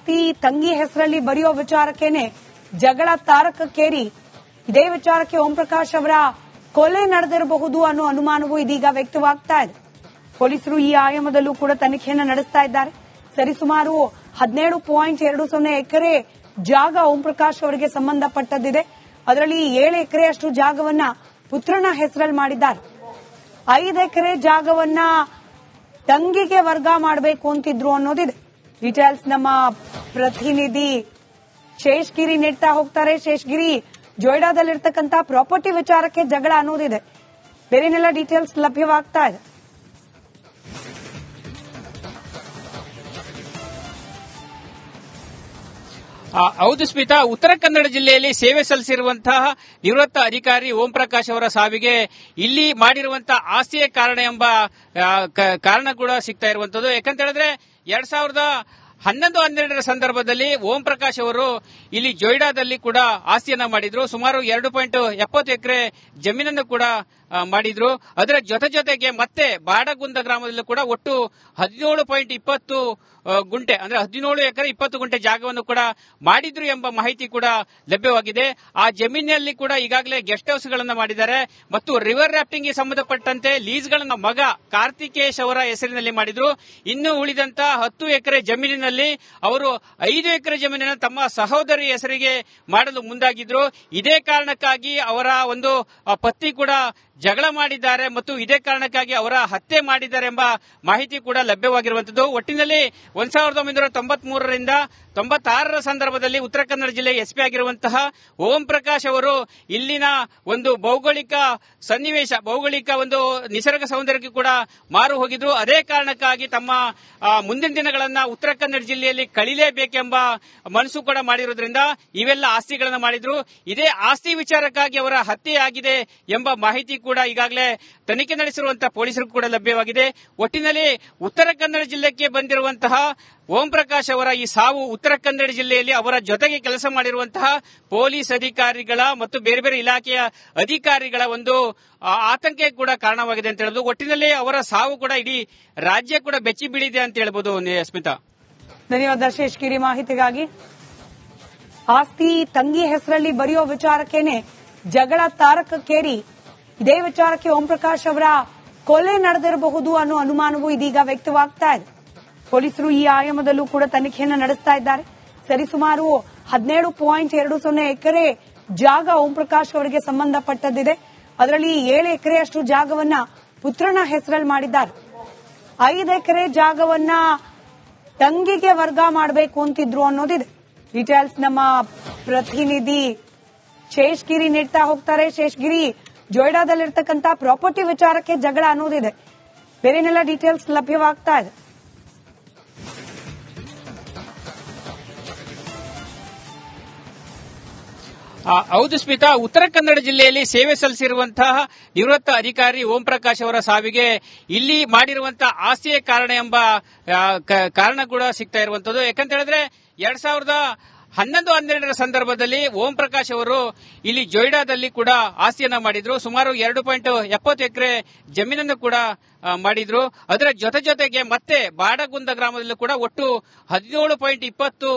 ಆಸ್ತಿ ತಂಗಿ ಹೆಸರಲ್ಲಿ ಬರೆಯೋ ವಿಚಾರಕ್ಕೇನೆ ಜಗಳ ತಾರಕಕ್ಕೇರಿ ಇದೇ ವಿಚಾರಕ್ಕೆ ಓಂ ಪ್ರಕಾಶ್ ಅವರ ಕೊಲೆ ನಡೆದಿರಬಹುದು ಅನ್ನೋ ಅನುಮಾನವೂ ಇದೀಗ ವ್ಯಕ್ತವಾಗ್ತಾ ಇದೆ. ಪೊಲೀಸರು ಈ ಆಯಾಮದಲ್ಲೂ ಕೂಡ ತನಿಖೆಯನ್ನು ನಡೆಸ್ತಾ ಇದ್ದಾರೆ. ಸರಿಸುಮಾರು 17.20 ಎಕರೆ ಜಾಗ ಓಂ ಪ್ರಕಾಶ್ ಅವರಿಗೆ ಸಂಬಂಧಪಟ್ಟದ್ದಿದೆ. ಅದರಲ್ಲಿ 7 ಎಕರೆಯಷ್ಟು ಜಾಗವನ್ನ ಪುತ್ರನ ಹೆಸರಲ್ಲಿ ಮಾಡಿದ್ದಾರೆ. 5 ಎಕರೆ ಜಾಗವನ್ನ ತಂಗಿಗೆ ವರ್ಗ ಮಾಡಬೇಕು ಅಂತಿದ್ರು ಅನ್ನೋದಿದೆ. ಡೀಟೇಲ್ಸ್ ನಮ್ಮ ಪ್ರತಿನಿಧಿ ಶೇಷ್ಗಿರಿ ನೀಡ್ತಾ ಹೋಗ್ತಾರೆ. ಶೇಷ್ಗಿರಿ, ಜೊಯ್ಡಾದಲ್ಲಿರ್ತಕ್ಕಂಥ ಪ್ರಾಪರ್ಟಿ ವಿಚಾರಕ್ಕೆ ಜಗಳ ಅನ್ನೋದಿದೆ, ಬೇರೆನೆಲ್ಲ ಡೀಟೇಲ್ಸ್ ಲಭ್ಯವಾಗ್ತಾ ಇದೆ. ಹೌದು ಸ್ಮಿತಾ, ಉತ್ತರ ಕನ್ನಡ ಜಿಲ್ಲೆಯಲ್ಲಿ ಸೇವೆ ಸಲ್ಲಿಸಿರುವಂತಹ ನಿವೃತ್ತ ಅಧಿಕಾರಿ ಓಂ ಪ್ರಕಾಶ್ ಅವರ ಸಾವಿಗೆ ಇಲ್ಲಿ ಮಾಡಿರುವಂತಹ ಆಸ್ತಿಯೇ ಕಾರಣ ಎಂಬ ಕಾರಣ ಕೂಡ ಸಿಗ್ತಾ ಇರುವಂತದ್ದು. ಯಾಕಂತ ಹೇಳಿದ್ರೆ 2011-12 ಸಂದರ್ಭದಲ್ಲಿ ಓಂ ಪ್ರಕಾಶ್ ಅವರು ಇಲ್ಲಿ ಜೊಯ್ಡಾದಲ್ಲಿ ಕೂಡ ಆಸ್ತಿಯನ್ನ ಮಾಡಿದ್ರು. ಸುಮಾರು 2.70 ಎಕರೆ ಜಮೀನನ್ನು ಕೂಡ ಮಾಡಿದ್ರು. ಅದರ ಜೊತೆಗೆ ಮತ್ತೆ ಬಾಡಗುಂದ ಗ್ರಾಮದಲ್ಲೂ ಕೂಡ ಒಟ್ಟು 17.20 ಗುಂಟೆ ಅಂದ್ರೆ 17 ಎಕರೆ 20 ಗುಂಟೆ ಜಾಗವನ್ನು ಕೂಡ ಮಾಡಿದ್ರು ಎಂಬ ಮಾಹಿತಿ ಕೂಡ ಲಭ್ಯವಾಗಿದೆ. ಆ ಜಮೀನಿನಲ್ಲಿ ಕೂಡ ಈಗಾಗಲೇ ಗೆಸ್ಟ್ ಹೌಸ್ ಗಳನ್ನ ಮಾಡಿದ್ದಾರೆ ಮತ್ತು ರಿವರ್ ರಾಫ್ಟಿಂಗ್ ಗೆ ಸಂಬಂಧಪಟ್ಟಂತೆ ಲೀಸ್ ಗಳನ್ನ ಮಗ ಕಾರ್ತಿಕೇಶ್ ಅವರ ಹೆಸರಿನಲ್ಲಿ ಮಾಡಿದ್ರು. ಇನ್ನು ಉಳಿದಂತ 10 ಎಕರೆ ಜಮೀನಿನಲ್ಲಿ ಅವರು 5 ಎಕರೆ ಜಮೀನನ್ನು ತಮ್ಮ ಸಹೋದರಿ ಹೆಸರಿಗೆ ಮಾಡಲು ಮುಂದಾಗಿದ್ರು. ಇದೇ ಕಾರಣಕ್ಕಾಗಿ ಅವರ ಒಂದು ಪತ್ನಿ ಕೂಡ ಜಗಳ ಮಾಡಿದ್ದಾರೆ ಮತ್ತು ಇದೇ ಕಾರಣಕ್ಕಾಗಿ ಅವರ ಹತ್ಯೆ ಮಾಡಿದ್ದಾರೆ ಎಂಬ ಮಾಹಿತಿ ಕೂಡ ಲಭ್ಯವಾಗಿರುವಂತದ್ದು. ಒಟ್ಟಿನಲ್ಲಿ 1993ರಿಂದ 96 ಸಂದರ್ಭದಲ್ಲಿ ಉತ್ತರ ಕನ್ನಡ ಜಿಲ್ಲೆ ಎಸ್ಪಿ ಆಗಿರುವಂತಹ ಓಂ ಪ್ರಕಾಶ್ ಅವರು ಇಲ್ಲಿನ ಒಂದು ಭೌಗೋಳಿಕ ಸನ್ನಿವೇಶ, ಭೌಗೋಳಿಕ ಒಂದು ನಿಸರ್ಗ ಸೌಂದರ್ಯಕ್ಕೆ ಕೂಡ ಮಾರು ಹೋಗಿದ್ರು. ಅದೇ ಕಾರಣಕ್ಕಾಗಿ ತಮ್ಮ ಮುಂದಿನ ದಿನಗಳನ್ನ ಉತ್ತರ ಕನ್ನಡ ಜಿಲ್ಲೆಯಲ್ಲಿ ಕಳಿಲೇಬೇಕೆಂಬ ಮನಸ್ಸು ಕೂಡ ಮಾಡಿರೋದ್ರಿಂದ ಇವೆಲ್ಲ ಆಸ್ತಿಗಳನ್ನ ಮಾಡಿದ್ರು. ಇದೇ ಆಸ್ತಿ ವಿಚಾರಕ್ಕಾಗಿ ಅವರ ಹತ್ಯೆಯಾಗಿದೆ ಎಂಬ ಮಾಹಿತಿ ಕೂಡ ಈಗಾಗಲೇ ತನಿಖೆ ನಡೆಸಿರುವಂತಹ ಪೊಲೀಸರು ಕೂಡ ಲಭ್ಯವಾಗಿದೆ. ಒಟ್ಟಿನಲ್ಲಿ ಉತ್ತರ ಕನ್ನಡ ಜಿಲ್ಲೆಗೆ ಬಂದಿರುವಂತಹ ಓಂ ಪ್ರಕಾಶ್ ಅವರ ಈ ಸಾವು ಉತ್ತರ ಕನ್ನಡ ಜಿಲ್ಲೆಯಲ್ಲಿ ಅವರ ಜೊತೆಗೆ ಕೆಲಸ ಮಾಡಿರುವಂತಹ ಪೊಲೀಸ್ ಅಧಿಕಾರಿಗಳ ಮತ್ತು ಬೇರೆ ಬೇರೆ ಇಲಾಖೆಯ ಅಧಿಕಾರಿಗಳ ಒಂದು ಆತಂಕ ಕೂಡ ಕಾರಣವಾಗಿದೆ ಅಂತ ಹೇಳಬಹುದು. ಒಟ್ಟಿನಲ್ಲಿ ಅವರ ಸಾವು ಕೂಡ ಇಡೀ ರಾಜ್ಯ ಕೂಡ ಬೆಚ್ಚಿ ಬೀಳಿದೆ ಅಂತ ಹೇಳ್ಬೋದು. ಸ್ಮಿತಾ, ಧನ್ಯವಾದ ಶೇಷ್ಗಿರಿ ಮಾಹಿತಿಗಾಗಿ. ಆಸ್ತಿ ತಂಗಿ ಹೆಸರಲ್ಲಿ ಬರೆಯೋ ವಿಚಾರಕ್ಕೇನೆ ಜಗಳ ತಾರಕಕ್ಕೇರಿ ಇದೇ ವಿಚಾರಕ್ಕೆ ಓಂ ಪ್ರಕಾಶ್ ಅವರ ಕೊಲೆ ನಡೆದಿರಬಹುದು ಅನ್ನೋ ಅನುಮಾನವೂ ಇದೀಗ ವ್ಯಕ್ತವಾಗ್ತಾ ಇದೆ. ಪೊಲೀಸರು ಈ ಆಯಾಮದಲ್ಲೂ ಕೂಡ ತನಿಖೆಯನ್ನು ನಡೆಸ್ತಾ ಇದ್ದಾರೆ. ಸರಿಸುಮಾರು 17.20 ಎಕರೆ ಜಾಗ ಓಂ ಪ್ರಕಾಶ್ ಅವರಿಗೆ ಸಂಬಂಧಪಟ್ಟದ್ದಿದೆ. ಅದರಲ್ಲಿ 7 ಎಕರೆಯಷ್ಟು ಜಾಗವನ್ನ ಪುತ್ರನ ಹೆಸರಲ್ಲಿ ಮಾಡಿದ್ದಾರೆ. 5 ಎಕರೆ ಜಾಗವನ್ನ ತಂಗಿಗೆ ವರ್ಗ ಮಾಡಬೇಕು ಅಂತಿದ್ರು ಅನ್ನೋದಿದೆ. ಡೀಟೇಲ್ಸ್ ನಮ್ಮ ಪ್ರತಿನಿಧಿ ಶೇಷ್ಗಿರಿ ನೀಡ್ತಾ ಹೋಗ್ತಾರೆ. ಶೇಷ್ಗಿರಿ, ಜೊಯ್ಡಾದಲ್ಲಿರ್ತಕ್ಕಂಥ ಪ್ರಾಪರ್ಟಿ ವಿಚಾರಕ್ಕೆ ಜಗಳ ಅನ್ನೋದಿದೆ, ಬೇರೆನೆಲ್ಲ ಡೀಟೇಲ್ಸ್ ಲಭ್ಯವಾಗ್ತಾ ಇದೆ. ಹೌದು ಸ್ಮಿತಾ, ಉತ್ತರ ಕನ್ನಡ ಜಿಲ್ಲೆಯಲ್ಲಿ ಸೇವೆ ಸಲ್ಲಿಸಿರುವಂತಹ ನಿವೃತ್ತ ಅಧಿಕಾರಿ ಓಂ ಪ್ರಕಾಶ್ ಅವರ ಸಾವಿಗೆ ಇಲ್ಲಿ ಮಾಡಿರುವಂತಹ ಆಸ್ತಿಯೇ ಕಾರಣ ಎಂಬ ಕಾರಣ ಕೂಡ ಸಿಗ್ತಾ ಇರುವಂತದ್ದು. ಯಾಕಂತ ಹೇಳಿದ್ರೆ 2011-12 ಸಂದರ್ಭದಲ್ಲಿ ಓಂ ಪ್ರಕಾಶ್ ಅವರು ಇಲ್ಲಿ ಜೊಯ್ಡಾದಲ್ಲಿ ಕೂಡ ಆಸ್ತಿಯನ್ನ ಮಾಡಿದ್ರು. ಸುಮಾರು 2.70 ಎಕರೆ ಜಮೀನನ್ನು ಕೂಡ ಮಾಡಿದ್ರು. ಅದರ ಜೊತೆಗೆ ಮತ್ತೆ ಬಾಡಗುಂದ ಗ್ರಾಮದಲ್ಲೂ ಕೂಡ ಒಟ್ಟು 17.20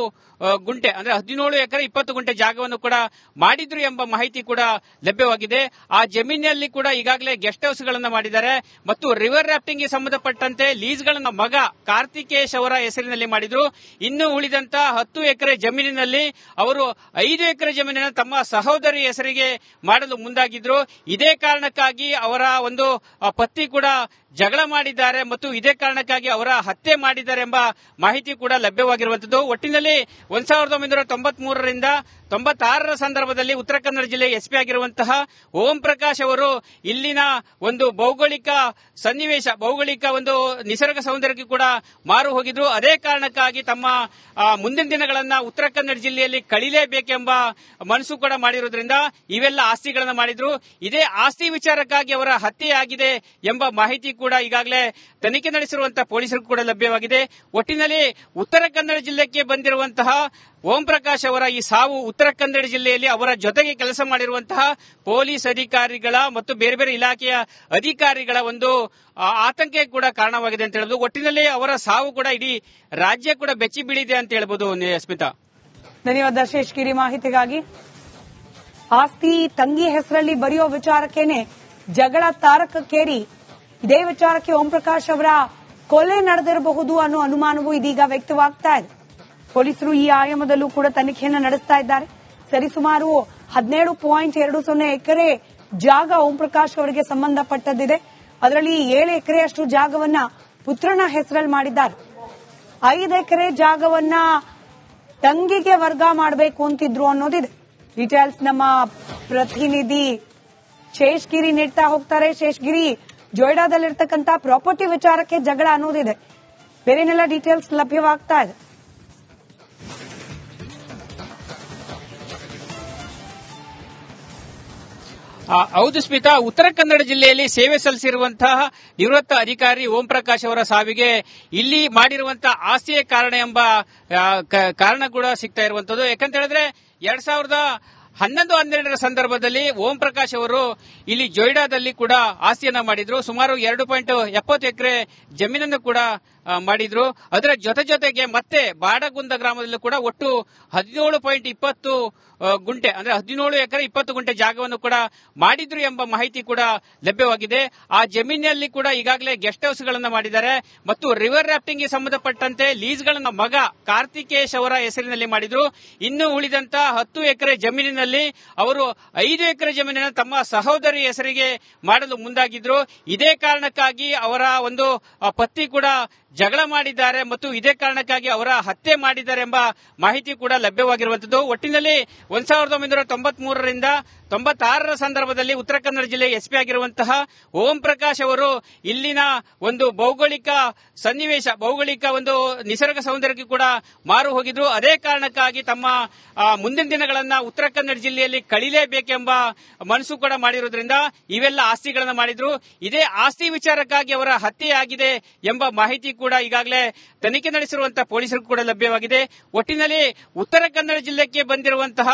ಗುಂಟೆ ಅಂದ್ರೆ 17 ಎಕರೆ 20 ಗುಂಟೆ ಜಾಗವನ್ನು ಕೂಡ ಮಾಡಿದ್ರು ಎಂಬ ಮಾಹಿತಿ ಕೂಡ ಲಭ್ಯವಾಗಿದೆ. ಆ ಜಮೀನಿನಲ್ಲಿ ಕೂಡ ಈಗಾಗಲೇ ಗೆಸ್ಟ್ ಹೌಸ್ ಗಳನ್ನ ಮಾಡಿದ್ದಾರೆ ಮತ್ತು ರಿವರ್ ರಾಫ್ಟಿಂಗ್ ಗೆ ಸಂಬಂಧಪಟ್ಟಂತೆ ಲೀಸ್ ಗಳನ್ನ ಮಗ ಕಾರ್ತಿಕೇಶ್ ಅವರ ಹೆಸರಿನಲ್ಲಿ ಮಾಡಿದ್ರು. ಇನ್ನು ಉಳಿದಂತ 10 ಎಕರೆ ಜಮೀನಿನಲ್ಲಿ ಅವರು 5 ಎಕರೆ ಜಮೀನನ್ನು ತಮ್ಮ ಸಹೋದರಿ ಹೆಸರಿಗೆ ಮಾಡಲು ಮುಂದಾಗಿದ್ರು. ಇದೇ ಕಾರಣಕ್ಕಾಗಿ ಅವರ ಒಂದು ಪತ್ನಿ ಕೂಡ ಜಗಳ ಮಾಡಿದ್ದಾರೆ ಮತ್ತು ಇದೇ ಕಾರಣಕ್ಕಾಗಿ ಅವರ ಹತ್ಯೆ ಮಾಡಿದ್ದಾರೆ ಎಂಬ ಮಾಹಿತಿ ಕೂಡ ಲಭ್ಯವಾಗಿರುವಂತದ್ದು. ಒಟ್ಟಿನಲ್ಲಿ 1993ರಿಂದ 96 ಸಂದರ್ಭದಲ್ಲಿ ಉತ್ತರ ಕನ್ನಡ ಜಿಲ್ಲೆ ಎಸ್ಪಿ ಆಗಿರುವಂತಹ ಓಂ ಪ್ರಕಾಶ್ ಅವರು ಇಲ್ಲಿನ ಒಂದು ಭೌಗೋಳಿಕ ಸನ್ನಿವೇಶ, ಭೌಗೋಳಿಕ ಒಂದು ನಿಸರ್ಗ ಸೌಂದರ್ಯಕ್ಕೆ ಕೂಡ ಮಾರು ಹೋಗಿದ್ರು. ಅದೇ ಕಾರಣಕ್ಕಾಗಿ ತಮ್ಮ ಮುಂದಿನ ದಿನಗಳನ್ನ ಉತ್ತರ ಕನ್ನಡ ಜಿಲ್ಲೆಯಲ್ಲಿ ಕಳಿಲೇಬೇಕೆಂಬ ಮನಸ್ಸು ಕೂಡ ಮಾಡಿರೋದ್ರಿಂದ ಇವೆಲ್ಲ ಆಸ್ತಿಗಳನ್ನ ಮಾಡಿದ್ರು. ಇದೇ ಆಸ್ತಿ ವಿಚಾರಕ್ಕಾಗಿ ಅವರ ಹತ್ಯೆಯಾಗಿದೆ ಎಂಬ ಮಾಹಿತಿ ಕೂಡ ಈಗಾಗಲೇ ತನಿಖೆ ನಡೆಸಿರುವಂತಹ ಪೊಲೀಸರು ಕೂಡ ಲಭ್ಯವಾಗಿದೆ. ಒಟ್ಟಿನಲ್ಲಿ ಉತ್ತರ ಕನ್ನಡ ಜಿಲ್ಲೆಗೆ ಬಂದಿರುವಂತಹ ಓಂ ಪ್ರಕಾಶ್ ಅವರ ಈ ಸಾವು ಉತ್ತರ ಕನ್ನಡ ಜಿಲ್ಲೆಯಲ್ಲಿ ಅವರ ಜೊತೆಗೆ ಕೆಲಸ ಮಾಡಿರುವಂತಹ ಪೊಲೀಸ್ ಅಧಿಕಾರಿಗಳ ಮತ್ತು ಬೇರೆ ಬೇರೆ ಇಲಾಖೆಯ ಅಧಿಕಾರಿಗಳ ಒಂದು ಆತಂಕ ಕೂಡ ಕಾರಣವಾಗಿದೆ ಅಂತ ಹೇಳಬಹುದು. ಒಟ್ಟಿನಲ್ಲಿ ಅವರ ಸಾವು ಕೂಡ ಇಡೀ ರಾಜ್ಯ ಕೂಡ ಬೆಚ್ಚಿ ಬೀಳಿದೆ ಅಂತ ಹೇಳ್ಬೋದು. ಸ್ಮಿತಾ, ಧನ್ಯವಾದ ಶೇಷಗಿರಿ ಮಾಹಿತಿಗಾಗಿ. ಆಸ್ತಿ ತಂಗಿ ಹೆಸರಲ್ಲಿ ಬರೆಯೋ ವಿಚಾರಕ್ಕೇನೆ ಜಗಳ ತಾರಕಕ್ಕೇರಿ ಇದೇ ವಿಚಾರಕ್ಕೆ ಓಂ ಪ್ರಕಾಶ್ ಅವರ ಕೊಲೆ ನಡೆದಿರಬಹುದು ಅನ್ನೋ ಅನುಮಾನವೂ ಇದೀಗ ವ್ಯಕ್ತವಾಗ್ತಾ ಇದೆ. ಪೊಲೀಸರು ಈ ಆಯಾಮದಲ್ಲೂ ಕೂಡ ತನಿಖೆಯನ್ನು ನಡೆಸ್ತಾ ಇದ್ದಾರೆ. ಸರಿಸುಮಾರು 17.20 ಎಕರೆ ಜಾಗ ಓಂ ಪ್ರಕಾಶ್ ಅವರಿಗೆ ಸಂಬಂಧಪಟ್ಟದ್ದಿದೆ. ಅದರಲ್ಲಿ 7 ಎಕರೆಯಷ್ಟು ಜಾಗವನ್ನ ಪುತ್ರನ ಹೆಸರಲ್ಲಿ ಮಾಡಿದ್ದಾರೆ. 5 ಎಕರೆ ಜಾಗವನ್ನ ತಂಗಿಗೆ ವರ್ಗ ಮಾಡಬೇಕು ಅಂತಿದ್ರು ಅನ್ನೋದಿದೆ. ಡೀಟೇಲ್ಸ್ ನಮ್ಮ ಪ್ರತಿನಿಧಿ ಶೇಷಗಿರಿ ನೀಡ್ತಾ ಹೋಗ್ತಾರೆ. ಶೇಷಗಿರಿ, ಜೊಯ್ಡಾದಲ್ಲಿರ್ತಕ್ಕಂಥ ಪ್ರಾಪರ್ಟಿ ವಿಚಾರಕ್ಕೆ ಜಗಳ ಅನ್ನೋದಿದೆ, ಬೇರೆನೆಲ್ಲ ಡೀಟೇಲ್ಸ್ ಲಭ್ಯವಾಗ್ತಾ ಇದೆ. ಹೌದು ಸ್ಮಿತಾ, ಉತ್ತರ ಕನ್ನಡ ಜಿಲ್ಲೆಯಲ್ಲಿ ಸೇವೆ ಸಲ್ಲಿಸಿರುವಂತಹ ನಿವೃತ್ತ ಅಧಿಕಾರಿ ಓಂ ಪ್ರಕಾಶ್ ಅವರ ಸಾವಿಗೆ ಇಲ್ಲಿ ಮಾಡಿರುವಂತಹ ಆಸ್ತಿಯೇ ಕಾರಣ ಎಂಬ ಕಾರಣ ಕೂಡ ಸಿಗ್ತಾ ಇರುವಂತದ್ದು. ಯಾಕಂತ ಹೇಳಿದ್ರೆ 2011-12 ಸಂದರ್ಭದಲ್ಲಿ ಓಂ ಪ್ರಕಾಶ್ ಅವರು ಇಲ್ಲಿ ಜೊಯ್ಡಾದಲ್ಲಿ ಕೂಡ ಆಸ್ತಿಯನ್ನ ಮಾಡಿದ್ರು. ಸುಮಾರು 2.70 ಎಕರೆ ಜಮೀನನ್ನು ಕೂಡ ಮಾಡಿದ್ರು. ಅದರ ಜೊತೆಗೆ ಮತ್ತೆ ಬಾಡಗುಂದ ಗ್ರಾಮದಲ್ಲೂ ಕೂಡ ಒಟ್ಟು 17.20 ಗುಂಟೆ ಅಂದ್ರೆ 17 ಎಕರೆ 20 ಗುಂಟೆ ಜಾಗವನ್ನು ಕೂಡ ಮಾಡಿದ್ರು ಎಂಬ ಮಾಹಿತಿ ಕೂಡ ಲಭ್ಯವಾಗಿದೆ. ಆ ಜಮೀನಿನಲ್ಲಿ ಕೂಡ ಈಗಾಗಲೇ ಗೆಸ್ಟ್ ಹೌಸ್ ಗಳನ್ನ ಮಾಡಿದ್ದಾರೆ ಮತ್ತು ರಿವರ್ ರಾಫ್ಟಿಂಗ್ ಗೆ ಸಂಬಂಧಪಟ್ಟಂತೆ ಲೀಸ್ ಗಳನ್ನ ಮಗ ಕಾರ್ತಿಕೇಶ್ ಅವರ ಹೆಸರಿನಲ್ಲಿ ಮಾಡಿದ್ರು. ಇನ್ನು ಉಳಿದಂತ 10 ಎಕರೆ ಜಮೀನಿನಲ್ಲಿ ಅವರು 5 ಎಕರೆ ಜಮೀನನ್ನು ತಮ್ಮ ಸಹೋದರಿ ಹೆಸರಿಗೆ ಮಾಡಲು ಮುಂದಾಗಿದ್ರು. ಇದೇ ಕಾರಣಕ್ಕಾಗಿ ಅವರ ಒಂದು ಪತ್ನಿ ಕೂಡ ಜಗಳ ಮಾಡಿದ್ದಾರೆ ಮತ್ತು ಇದೇ ಕಾರಣಕ್ಕಾಗಿ ಅವರ ಹತ್ಯೆ ಮಾಡಿದ್ದಾರೆ ಎಂಬ ಮಾಹಿತಿ ಕೂಡ ಲಭ್ಯವಾಗಿರುವಂತದ್ದು. ಒಟ್ಟಿನಲ್ಲಿ 1993ರಿಂದ 96ರ ಸಂದರ್ಭದಲ್ಲಿ ಉತ್ತರ ಕನ್ನಡ ಜಿಲ್ಲೆ ಎಸ್ಪಿ ಆಗಿರುವಂತಹ ಓಂ ಪ್ರಕಾಶ್ ಅವರು ಇಲ್ಲಿನ ಒಂದು ಭೌಗೋಳಿಕ ಸನ್ನಿವೇಶ, ಭೌಗೋಳಿಕ ಒಂದು ನಿಸರ್ಗ ಸೌಂದರ್ಯಕ್ಕೆ ಕೂಡ ಮಾರು ಹೋಗಿದ್ರು. ಅದೇ ಕಾರಣಕ್ಕಾಗಿ ತಮ್ಮ ಮುಂದಿನ ದಿನಗಳನ್ನ ಉತ್ತರ ಕನ್ನಡ ಜಿಲ್ಲೆಯಲ್ಲಿ ಕಳಿಲೇಬೇಕೆಂಬ ಮನಸ್ಸು ಕೂಡ ಮಾಡಿರೋದ್ರಿಂದ ಇವೆಲ್ಲ ಆಸ್ತಿಗಳನ್ನ ಮಾಡಿದ್ರು. ಇದೇ ಆಸ್ತಿ ವಿಚಾರಕ್ಕಾಗಿ ಅವರ ಹತ್ಯೆಯಾಗಿದೆ ಎಂಬ ಮಾಹಿತಿ ಕೂಡ ಈಗಾಗಲೇ ತನಿಖೆ ನಡೆಸಿರುವಂತಹ ಪೊಲೀಸರು ಕೂಡ ಲಭ್ಯವಾಗಿದೆ. ಒಟ್ಟಿನಲ್ಲಿ ಉತ್ತರ ಕನ್ನಡ ಜಿಲ್ಲೆಗೆ ಬಂದಿರುವಂತಹ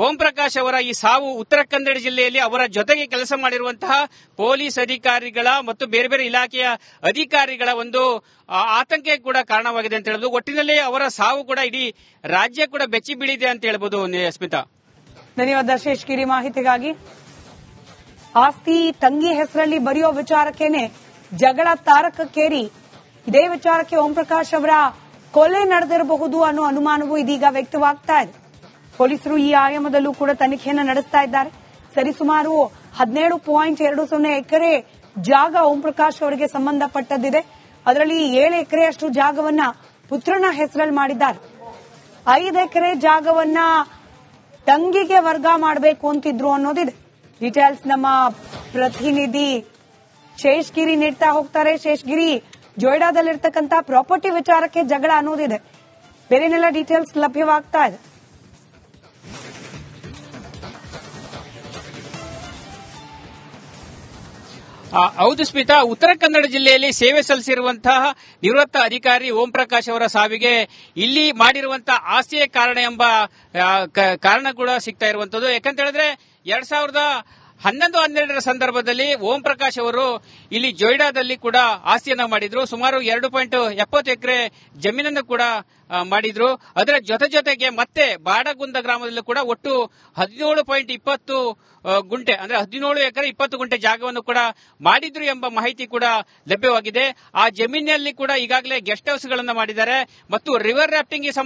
ಓಂ ಪ್ರಕಾಶ್ ಅವರ ಈ ಸಾವು ಉತ್ತರ ಕನ್ನಡ ಜಿಲ್ಲೆಯಲ್ಲಿ ಅವರ ಜೊತೆಗೆ ಕೆಲಸ ಮಾಡಿರುವಂತಹ ಪೊಲೀಸ್ ಅಧಿಕಾರಿಗಳ ಮತ್ತು ಬೇರೆ ಬೇರೆ ಇಲಾಖೆಯ ಅಧಿಕಾರಿಗಳ ಒಂದು ಆತಂಕ ಕೂಡ ಕಾರಣವಾಗಿದೆ ಅಂತ ಹೇಳಬಹುದು. ಒಟ್ಟಿನಲ್ಲಿ ಅವರ ಸಾವು ಕೂಡ ಇಡೀ ರಾಜ್ಯ ಕೂಡ ಬೆಚ್ಚಿ ಬೀಳಿದೆ ಅಂತ ಹೇಳ್ಬೋದು. ಸ್ಮಿತಾ, ಧನ್ಯವಾದ ಶೇಷಗಿರಿ ಮಾಹಿತಿಗಾಗಿ. ಆಸ್ತಿ ತಂಗಿ ಹೆಸರಲ್ಲಿ ಬರೆಯೋ ವಿಚಾರಕ್ಕೇನೆ ಜಗಳ ತಾರಕಕ್ಕೇರಿ ಇದೇ ವಿಚಾರಕ್ಕೆ ಓಂ ಪ್ರಕಾಶ್ ಅವರ ಕೊಲೆ ನಡೆದಿರಬಹುದು ಅನ್ನೋ ಅನುಮಾನವೂ ಇದೀಗ ವ್ಯಕ್ತವಾಗ್ತಾ ಇದೆ. ಪೊಲೀಸರು ಈ ಆಯಾಮದಲ್ಲೂ ಕೂಡ ತನಿಖೆಯನ್ನು ನಡೆಸ್ತಾ ಇದ್ದಾರೆ. ಸರಿಸುಮಾರು 17.20 ಎಕರೆ ಜಾಗ ಓಂ ಪ್ರಕಾಶ್ ಅವರಿಗೆ ಸಂಬಂಧಪಟ್ಟದ್ದಿದೆ. ಅದರಲ್ಲಿ 7 ಎಕರೆಯಷ್ಟು ಜಾಗವನ್ನ ಪುತ್ರನ ಹೆಸರಲ್ಲಿ ಮಾಡಿದ್ದಾರೆ. 5 ಎಕರೆ ಜಾಗವನ್ನ ತಂಗಿಗೆ ವರ್ಗ ಮಾಡಬೇಕು ಅಂತಿದ್ರು ಅನ್ನೋದಿದೆ. ಡೀಟೇಲ್ಸ್ ನಮ್ಮ ಪ್ರತಿನಿಧಿ ಶೇಷಗಿರಿ ನೀಡ್ತಾ ಹೋಗ್ತಾರೆ. ಶೇಷಗಿರಿ, ಜೊಯ್ಡಾದಲ್ಲಿರ್ತಕ್ಕಂಥ ಪ್ರಾಪರ್ಟಿ ವಿಚಾರಕ್ಕೆ ಜಗಳ ಅನ್ನೋದಿದೆ, ಬೇರೆನೆಲ್ಲ ಡೀಟೇಲ್ಸ್ ಲಭ್ಯವಾಗ್ತಾ ಇದೆ. ಹೌದು ಸ್ಮಿತಾ, ಉತ್ತರ ಕನ್ನಡ ಜಿಲ್ಲೆಯಲ್ಲಿ ಸೇವೆ ಸಲ್ಲಿಸಿರುವಂತಹ ನಿವೃತ್ತ ಅಧಿಕಾರಿ ಓಂ ಪ್ರಕಾಶ್ ಅವರ ಸಾವಿಗೆ ಇಲ್ಲಿ ಮಾಡಿರುವಂತಹ ಆಸ್ತಿಯೇ ಕಾರಣ ಎಂಬ ಕಾರಣ ಕೂಡ ಸಿಗ್ತಾ ಇರುವಂತದ್ದು. ಯಾಕಂತ ಹೇಳಿದ್ರೆ 2011-12 ಸಂದರ್ಭದಲ್ಲಿ ಓಂ ಪ್ರಕಾಶ್ ಅವರು ಇಲ್ಲಿ ಜೊಯ್ಡಾದಲ್ಲಿ ಕೂಡ ಆಸ್ತಿಯನ್ನ ಮಾಡಿದ್ರು. ಸುಮಾರು 2.70 ಎಕರೆ ಜಮೀನನ್ನು ಕೂಡ ಮಾಡಿದ್ರು. ಅದರ ಜೊತೆಗೆ ಮತ್ತೆ ಬಾಡಗುಂದ ಗ್ರಾಮದಲ್ಲೂ ಕೂಡ ಒಟ್ಟು 17.20 ಗುಂಟೆ ಅಂದ್ರೆ 17 ಎಕರೆ 20 ಗುಂಟೆ ಜಾಗವನ್ನು ಕೂಡ ಮಾಡಿದ್ರು ಎಂಬ ಮಾಹಿತಿ ಕೂಡ ಲಭ್ಯವಾಗಿದೆ. ಆ ಜಮೀನಿನಲ್ಲಿ ಕೂಡ ಈಗಾಗಲೇ ಗೆಸ್ಟ್ ಹೌಸ್ ಗಳನ್ನ ಮಾಡಿದ್ದಾರೆ ಮತ್ತು ರಿವರ್ ರಾಫ್ಟಿಂಗ್